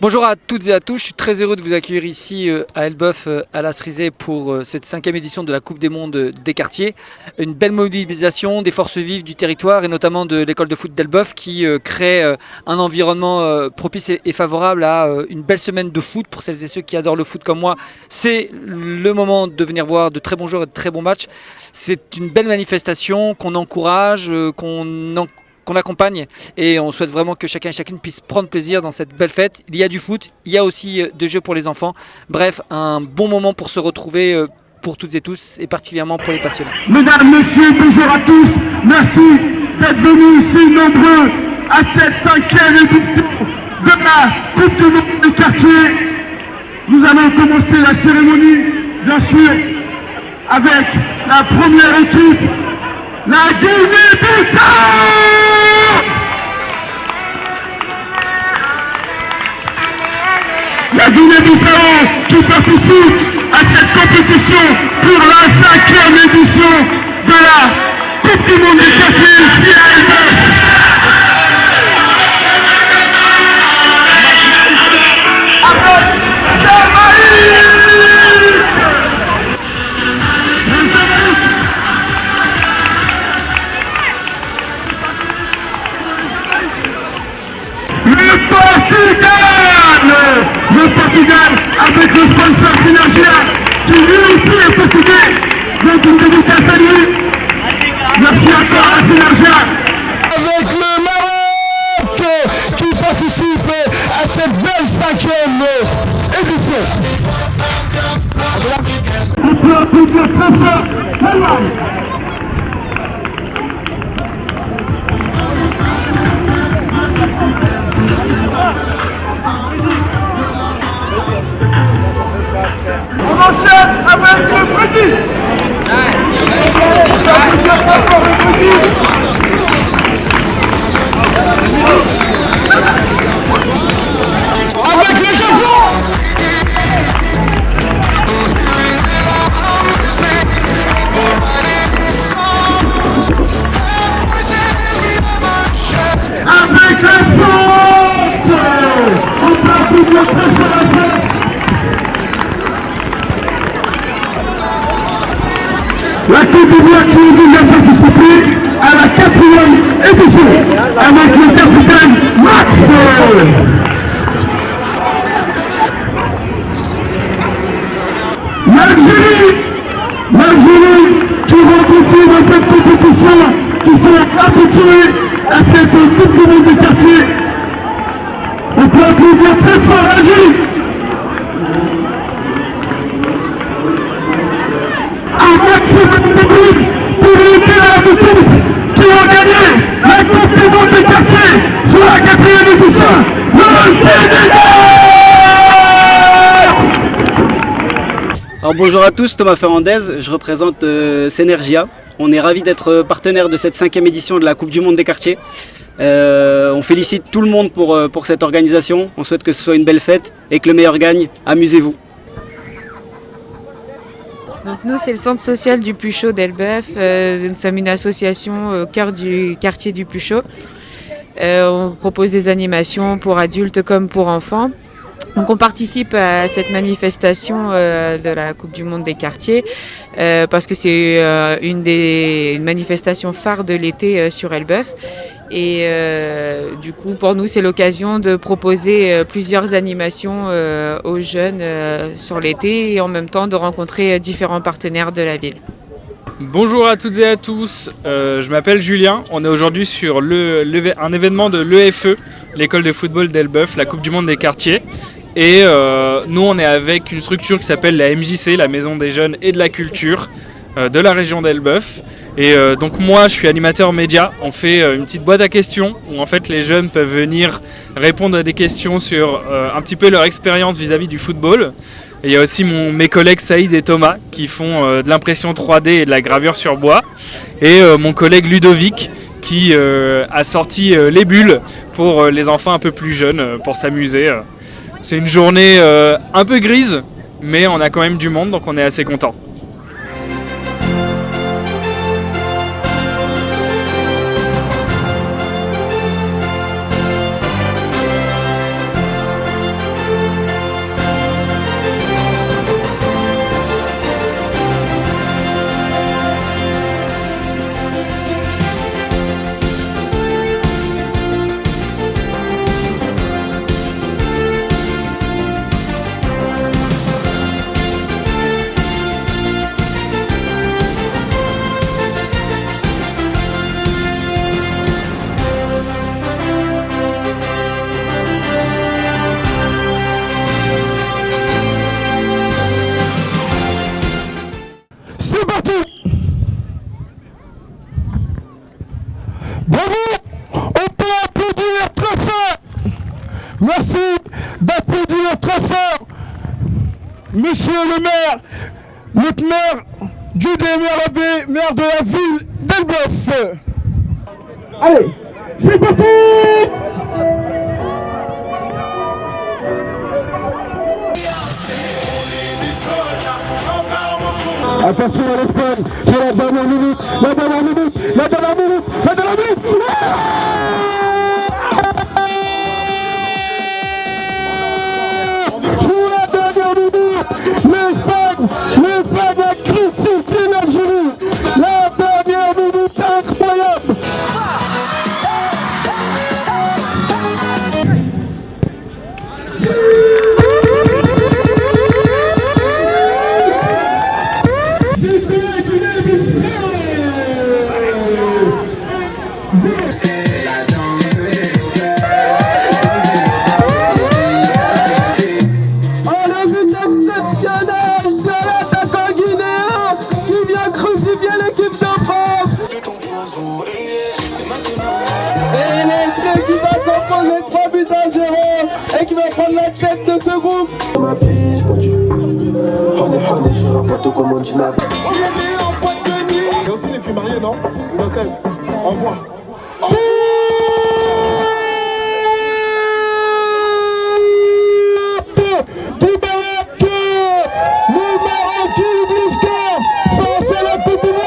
Bonjour à toutes et à tous, je suis très heureux de vous accueillir ici à Elbeuf, à la Cerisay pour cette 5e édition de la Coupe des Mondes des quartiers. Une belle mobilisation des forces vives du territoire et notamment de l'école de foot d'Elbeuf qui crée un environnement propice et favorable à une belle semaine de foot pour celles et ceux qui adorent le foot comme moi. C'est le moment de venir voir de très bons joueurs et de très bons matchs. C'est une belle manifestation qu'on encourage, qu'on accompagne et on souhaite vraiment que chacun et chacune puisse prendre plaisir dans cette belle fête. Il y a du foot, il y a aussi des jeux pour les enfants. Bref, un bon moment pour se retrouver pour toutes et tous et particulièrement pour les passionnés. Mesdames, Messieurs, bonjour à tous. Merci d'être venus si nombreux à cette 5e édition de la Coupe du Monde des quartiers. Nous allons commencer la cérémonie, bien sûr, avec la première équipe, la Guinée-Bissau. La Guinée-Bissau qui participe à cette compétition pour la 5e édition de la Coupe du Monde des quartiers ici à Elbeuf. Le Portugal avec le sponsor Synergia qui lui aussi est portugais. Donc une dédicace à lui. Merci encore à Synergia. Avec le Maroc qui participe à cette belle 5e édition. On peut applaudir très fort l'Allemagne. On enchaîne avec le Brésil. Avec le Japon. Avec la France. On peut applaudir très fort la France. La Côte d'Ivoire qui vient participer à la 4e édition avec le capitaine Max. L'Algérie qui rencontre dans cette compétition, qui sont habitués à cette Coupe du Monde des quartiers. On peut applaudir très fort l'Algérie. Un maximum de bruit pour les pénales de foot qui ont gagné la Coupe du Monde des quartiers sur la 4e édition, le Sénégal. Alors bonjour à tous, Thomas Fernandez, je représente Synergia. On est ravis d'être partenaire de cette 5e édition de la Coupe du Monde des quartiers. On félicite tout le monde pour cette organisation. On souhaite que ce soit une belle fête et que le meilleur gagne. Amusez-vous. Donc nous, c'est le centre social du Plus Chaud d'Elbeuf. Nous sommes une association au cœur du quartier du Plus Chaud. On propose des animations pour adultes comme pour enfants. Donc on participe à cette manifestation de la Coupe du Monde des quartiers parce que c'est une manifestation phare de l'été sur Elbeuf. Et du coup, pour nous, c'est l'occasion de proposer plusieurs animations aux jeunes sur l'été et en même temps de rencontrer différents partenaires de la ville. Bonjour à toutes et à tous, je m'appelle Julien. On est aujourd'hui sur un événement de l'EFE, l'école de football d'Elbeuf, la Coupe du Monde des quartiers. Et nous, on est avec une structure qui s'appelle la MJC, la Maison des Jeunes et de la Culture de la région d'Elbeuf. Et donc moi, je suis animateur média. On fait une petite boîte à questions où en fait les jeunes peuvent venir répondre à des questions sur un petit peu leur expérience vis-à-vis du football. Et il y a aussi mes collègues Saïd et Thomas qui font de l'impression 3D et de la gravure sur bois. Et mon collègue Ludovic qui a sorti les bulles pour les enfants un peu plus jeunes pour s'amuser. C'est une journée un peu grise, mais on a quand même du monde, donc on est assez content. Merci d'applaudir très fort Monsieur le maire, notre maire du DMRAB, maire de la ville d'Elbeuf. Allez, c'est parti! Attention à l'Espagne, c'est la dernière minute, la dernière minute, la dernière minute, la dernière minute. Pour la dernière minute, l'Espagne a crucifié l'Algérie. La dernière minute incroyable. Et qui va prendre la tête de ce groupe. Ma fille, allez, je rappe comme on dit. On est en boîte de nuit. Il y a aussi les filles mariées, non? Une hostesse. Envoie. Du Maroc, le Maroc qui oublie score face à la Coupe du Monde.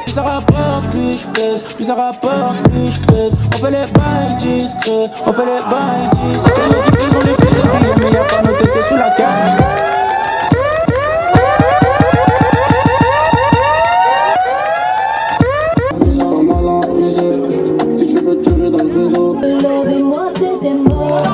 Plus ça rapporte, plus je pèse. Plus ça rapporte, plus je pèse. On fait les bails discrets, on fait les bails discrets. C'est nous qui faisons les plus de billets, mais y'a pas nos têtes sous la carte. Si tu veux tirer dans le réseau. Levez-moi, c'était mort.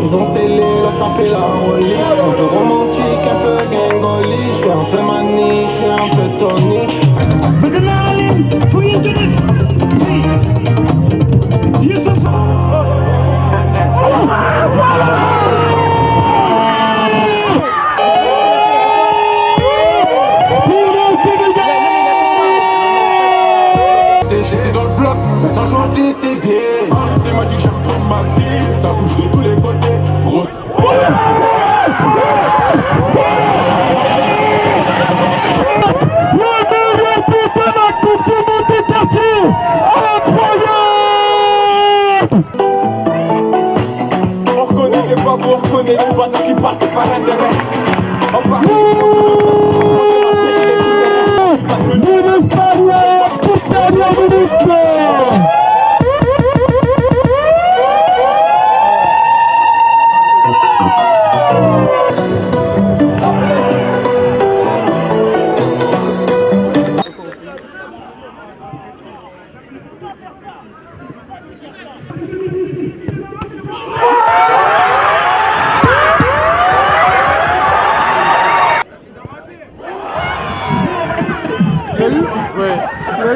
Ils ont scellé la sample et la rollie. Un peu romantique, un peu gangoli. Je suis un peu mani, je suis un peu Tony. J'étais dans le bloc, maintenant je vois décédé. C'est magique, j'aime trop ma vie. Ça bouge de tous les côtés, grosse. La meilleure pute de la Coupe du Monde des quartiers. Incroyable. On reconnaît les babos, on reconnaît les bateaux qui partent par l'intérêt. On part. Une Espagne, toute dernière minute. Ouais. Tu l'as eu?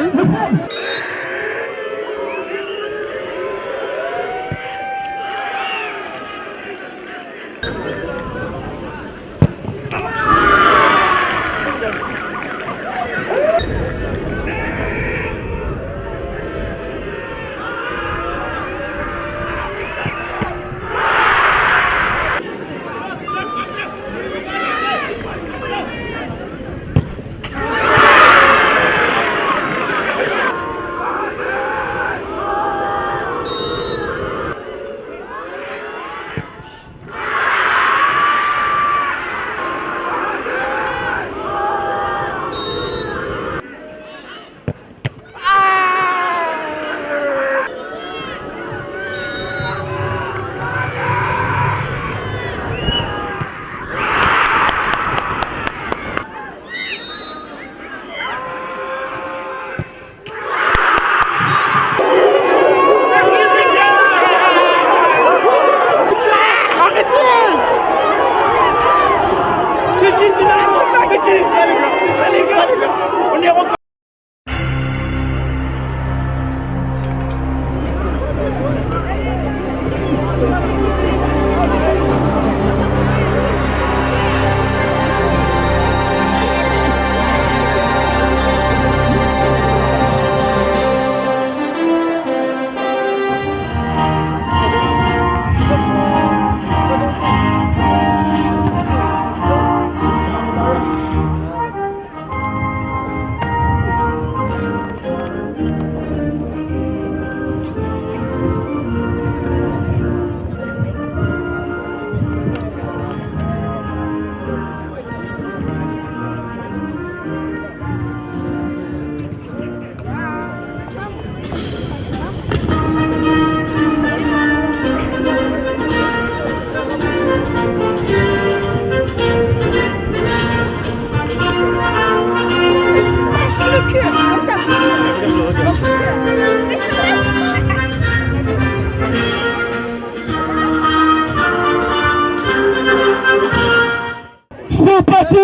C'est parti!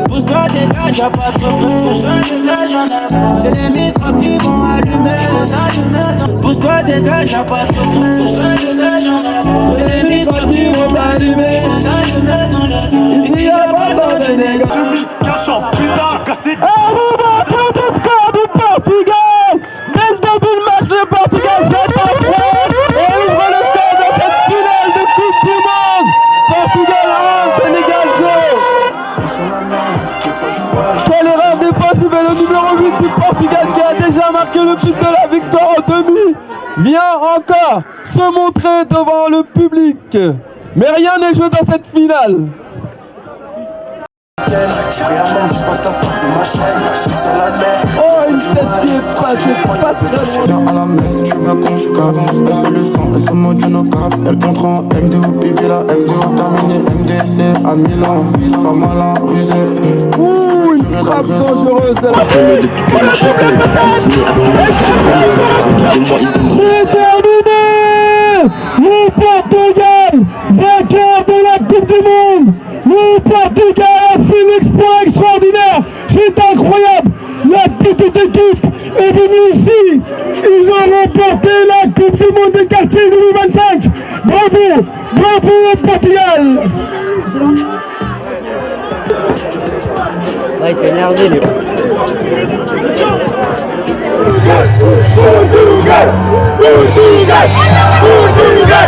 Pousse-toi, dégage, y'a pas trop. C'est les microbes qui vont allumer. Pousse-toi, dégage, y'a pas trop. C'est les microbes qui vont allumer. Ici y'a pas tant de dégâts. Demi-cachant, putain, cassé. Tout score du Portugal! Dès le début du match, le Portugal jette un froid et ouvre le score dans cette finale de Coupe du Monde! Portugal 1, Sénégal 0. Quelle erreur défensive, et le numéro 8 du Portugal qui a déjà marqué le but de la victoire en demi vient encore se montrer devant le public. Mais rien n'est joué dans cette finale. Oh, une tête qui est passée pas très loin. Viens à la messe, tu veux qu'on se capte. Elle fait le son, elle se moque d'une cave. Elle contre en MDO, bébé la MDO terminé. MDC à Milan, fils pas malin, rusé. Ouh, une frappe dangereuse de la C'est terminé! Le Portugal, vainqueur de la Coupe du Monde! Le Portugal a fait l'exploit extraordinaire! C'est incroyable! La petite équipe est venue ici! Ils ont remporté la Coupe du Monde des quartiers 2025! Bravo! Bravo au Portugal! Là, il s'est énervé, lui. Portugal! Portugal! Portugal!